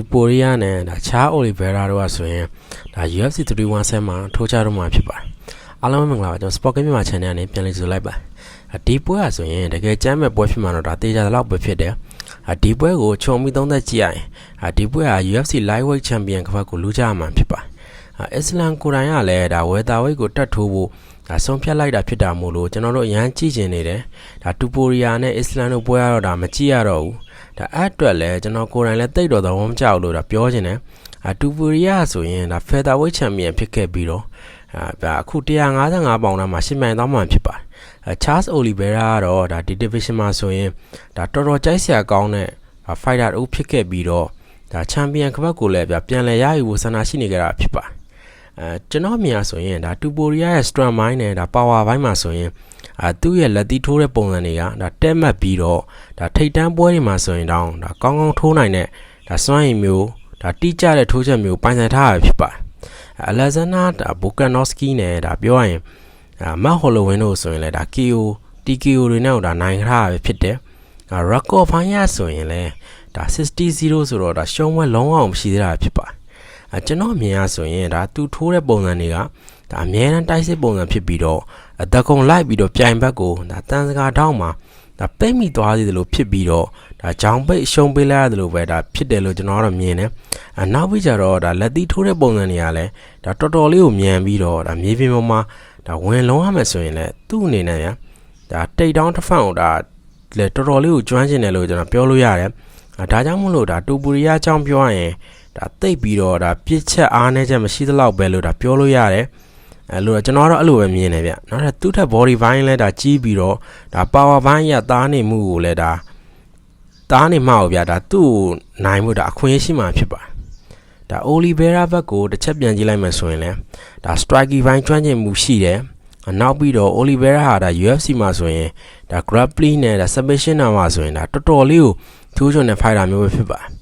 Tuporia နဲ့ဒါ Charles Oliveira တို့ကဆိုရင်ဒါ UFC 317မှာထိုးချတော့မှာဖြစ်ပါတယ်အားလုံးမင်္ဂလာပါကျွန်တော် Sport Game မြန်မာ channel နဲ့ပြန်လည်ကြိုလိုက်ပါဒီပွဲကဆိုရင်တကယ်ကြမ်းမဲ့ပွဲဖြစ်မှာတော့ဒါတေးကြတဲ့လောက်ပဲဖြစ်တယ်ဒီပွဲကိုခြုံပြီးသုံးသက်ကြည့်ရရင်ဒီပွဲက UFC Lightweight Champion ကပတ်ကိုလူကြမှာဖြစ်ပါတယ်အစ္စလမ်ကိုရိုင်းကလည်းဒါဝယ်တာဝိတ်ကိုတတ်ထိုးဖို့ဒါဆုံးဖြတ်လိုက်တာဖြစ်တာမို့လို့ကျွန်တော်တို့အရန်ကြည့်ကျင်နေတယ်ဒါ Tuporia နဲ့အစ္စလမ်တို့ပွဲရတော့ဒါမကြည့်ရတော့ဘူးဒါအဲ့အတွက်လည်းကျွန်တော်ကိုယ်တိုင်လည်းတိတ်တော်သဘောမကျဘူးလို့ဒါပြောချင်တယ်Tuporia ဆိုရင်ဒါ Featherweight Champion ဖြစ်ခဲ့ပြီးတော့အခု155ပေါင်သားမှာရှင်းမြန်သွားမှဖြစ်ပါတယ်Charles Oliveira ကတော့ဒါဒီ division မှာဆိုရင်ဒါတော်တော်ကြိုက်စရာကောင်းတဲ့ fighter အုပ်ဖြစ်ခဲ့ပြီးတော့ဒါ champion ကပတ်ကိုလည်းပြန်လဲရယူဖို့ဆန္ဒရှိနေကြတာဖြစ်ပါတယ်ကျွန်တော်မြင်ရဆိုရင်ဒါ Tuporia ရဲ့ strong mind နဲ့ဒါ power ဘိုင်းမှာဆိုရင်သူ့ရဲ့လက်သီးထိုးတဲ့ပုံစံတွေကဒါတက်မှတ်ပြီးတော့ဒါထိတ်တန်းပွဲတွေမှာဆိုရင်တောင်းဒါကောင်းကောင်းထိုးနိုင်တဲ့ဒါစွမ်းရည်မျိုးဒါတိကျတဲ့ထိုးချက်မျိုးပိုင်ဆိုင်ထားရဖြစ်ပါတယ်Alexander Volkanovski နဲ့ဒါပြောရရင်Matt Holloway တို့ဆိုရင်လည်းဒါ TKO တွေနဲ့ဒါနိုင်ထားရဖြစ်တယ်record ဖိုင်းရဆိုရင်လည်းဒါ 60-0 ဆိုတော့ဒါရှုံးပွဲလုံးဝမရှိသေးတာဖြစ်ပါတယ်ကျွန်တော်မြင်ရဆိုရင်ဒါသူထိုးတဲ့ပုံစံတွေကဒါအများအားတိုက်စစ်ပုံစံဖြစ်ပြီးတော့အသက်ကုန်လိုက်ပြီးတော့ပြိုင်ဘက်ကိုဒါတန်စကာတောင်းမှာဒါပိတ်မိသွားသေးတယ်လို့ဖြစ်ပြီးတော့ဒါဂျောင်ပိတ်ရှုံးပေးလိုက်ရတယ်လို့ပဲဒါဖြစ်တယ်လို့ကျွန်တော်ကတော့မြင်တယ်နောက်ပြီးကြတော့ဒါလက်သီးထိုးတဲ့ပုံစံတွေကလည်းဒါတော်တော်လေးကိုမြန်ပြီးတော့ဒါမြေပြင်ပေါ်မှာဒါဝင်လုံးရမယ်ဆိုရင်လည်းသူ့အနေနဲ့ဒါတိတ်တောင်းတစ်ဖက်ကိုဒါလေတော်တော်လေးကိုကျွမ်းကျင်တယ်လို့ကျွန်တော်ပြောလို့ရတယ်ဒါကြောင့်မို့လို့ဒါ Tuporia အကြောင်းပြောရရင်ဒါတိတ်ပြီးတော့ဒါပြစ်ချက်အားနေချက်မရှိသလောက်ပဲလို့ဒါပြောလို့ရတယ်လို့ကျွန်တော်ကတော့အဲ့လိုပဲမြင်နေဗျနောက်ထပ်သူ့ထက် body ဘိုင်းလဲဒါကြီးပြီးတော့ဒါ power ဘိုင်းရသားနေမှုကိုလည်းဒါသားနေမှာဗျာဒါသူ့နိုင်မှုဒါအခွင့်အရေးရှိမှာဖြစ်ပါတယ်ဒါ Oliveira ဘက်ကိုတစ်ချက်ပြန်ကြည့်လိုက်မှဆိုရင်လည်းဒါ striking ဘိုင်းကျွမ်းကျင်မှုရှိတယ်နောက်ပြီးတော့ Oliveira ဟာဒါ UFC မှာဆိုရင်ဒါ grappling နဲ့ဒါ submission နာမှာဆိုရင်ဒါတော်တော်လေးကိုထိုးချွန်တဲ့ fighter မျိုးပဲဖြစ်ပါတယ်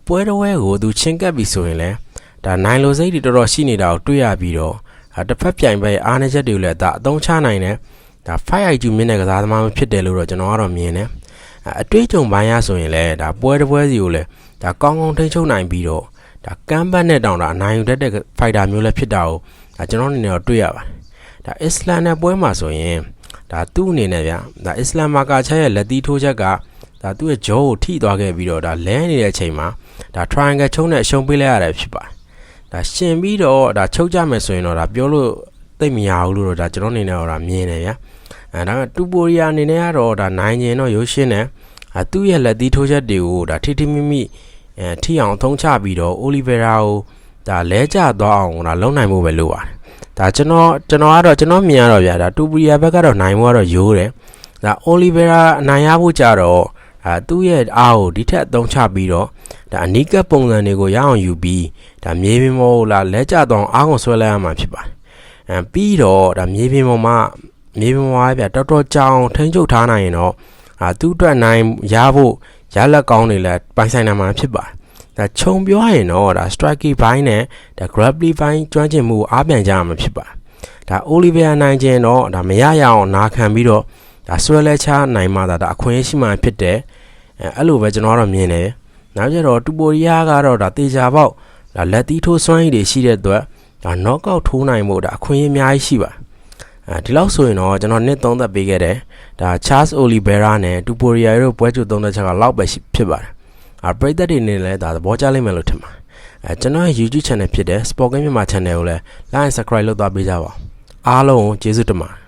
ပွဲတော်ဝဲကိုသူချင်းကပ်ပြီးဆိုရင်လည်းဒါနိုင်လိုစိတ်တွေတော်တော်ရှိနေတာကိုတွေ့ရပြီးတော့တစ်ဖက်ပြိုင်ဘက်အားနည်းချက်တွေကိုလည်းဒါအသုံးချနိုင်တယ်ဒါ fight IQ မြင့်တဲ့ကစားသမားမျိုးဖြစ်တယ်လို့တော့ကျွန်တော်ကတော့မြင်တယ်အတွေ့အကြုံပိုင်းရဆိုရင်လည်းဒါပွဲတစ်ပွဲစီကိုလည်းဒါကောင်းကောင်းထိန်းချုပ်နိုင်ပြီးတော့ဒါကမ်းပတ်နဲ့တောင်ဒါအနိုင်ယူတတ်တဲ့ fighter မျိုးလည်းဖြစ်တာကိုဒါကျွန်တော်အနေနဲ့တော့တွေ့ရပါတယ်ဒါအစ္စလမ်နဲ့ပွဲမှာဆိုရင်ဒါသူ့အနေနဲ့ဗျဒါအစ္စလမ်မာကာချက်ရဲ့လက်သီးထိုးချက်ကဒါသူ့ရဲ့ဂျောကိုထိသွားခဲ့ပြီးတော့ဒါလဲနေတဲ့အချိန်မှာဒါ triangle ချုံးနဲ့အရှုံးပေးလိုက်ရတယ်ဖြစ်ပါတယ်ဒါရှင်ပြီးတော့ဒါချုပ်ကြမယ်ဆိုရင်တော့ဒါပြောလို့သိမရဘူးလို့တော့ဒါကျွန်တော်အနေနဲ့တော့ဒါမြင်တယ်ဗျဒါက Tuporia အနေနဲ့ကတော့ဒါနိုင်ကျင်တော့ရိုးရှင်းတယ်သူ့ရဲ့လက်သီးထိုးချက်တွေကိုဒါထိထိမိမိထိအောင်သုံးချပြီးတော့ Oliveira ကိုဒါလဲကျသွားအောင်ဒါလုံနိုင်ဖို့ပဲလိုပါတယ်ဒါကျွန်တော်ကတော့ကျွန်တော်မြင်ရတော့ဗျာဒါ Tuporia ဘက်ကတော့နိုင်မှုကတော့ရိုးတယ်ဒါ Oliveira အနိုင်ရဖို့ကြတော့သူ့ရဲ့အားကိုဒီထက်အသုံးချပြီးတော့ဒါအနီးကပ်ပုံစံတွေကိုရအောင်ယူပြီးဒါမြေပြင်ပေါ်လာလဲကျသွားအောင်အားကိုဆွဲလိုက်ရမှာဖြစ်ပါတယ်ပြီးတော့ဒါမြေပြင်ပေါ်မှာဗျတော်တော်ကြောင်ထိန်းချုပ်ထားနိုင်ရင်တော့သူ့အတွက်နိုင်ရဖို့ရလက်ကောင်းတွေလည်းပိုင်ဆိုင်နိုင်မှာဖြစ်ပါတယ်ဒါခြုံပြောရရင်တော့ဒါ striking ဘိုင်းနဲ့ဒါ grappling ဘိုင်းကျွမ်းကျင်မှုအားပြန်ကြရမှာဖြစ်ပါတယ်ဒါ Oliveira နိုင်ကျင်တော့ဒါမရရအောင်နာခံပြီးတော့ဒါဆွဲလဲချနိုင်မှဒါအခွင့်အရေးရှိမှဖြစ်တယ်အဲ့လိုပဲကျွန်တော်ကတော့မြင်တယ်နောက်ကျတော့ Tuporia ကတော့ဒါတေချာပေါက်ဒါလက်သီးထိုးစွမ်းရည်တွေရှိတဲ့အတွက်ဒါ knockout ထိုးနိုင်ဖို့ဒါအခွင့်အရေးအများကြီးရှိပါတယ်ဒီလောက်ဆိုရင်တော့ကျွန်တော်နှစ်သုံးသက်ပေးခဲ့တယ်ဒါ Charles Oliveira နဲ့ Tuporia တို့ပွဲကြိုသုံးသက်ချက်ကလောက်ပဲဖြစ်ပါတယ်ပရိသတ်တွေနေလည်းဒါသဘောကျလိမ့်မယ်လို့ထင်ပါတယ်ကျွန်တော်ရဲ့ YouTube channel ဖြစ်တဲ့ Sport Game မြန်မာ channel ကိုလည်း like and subscribe လုပ်သွားပေးကြပါဦးအားလုံးကျေးဇူးတင်ပါတယ်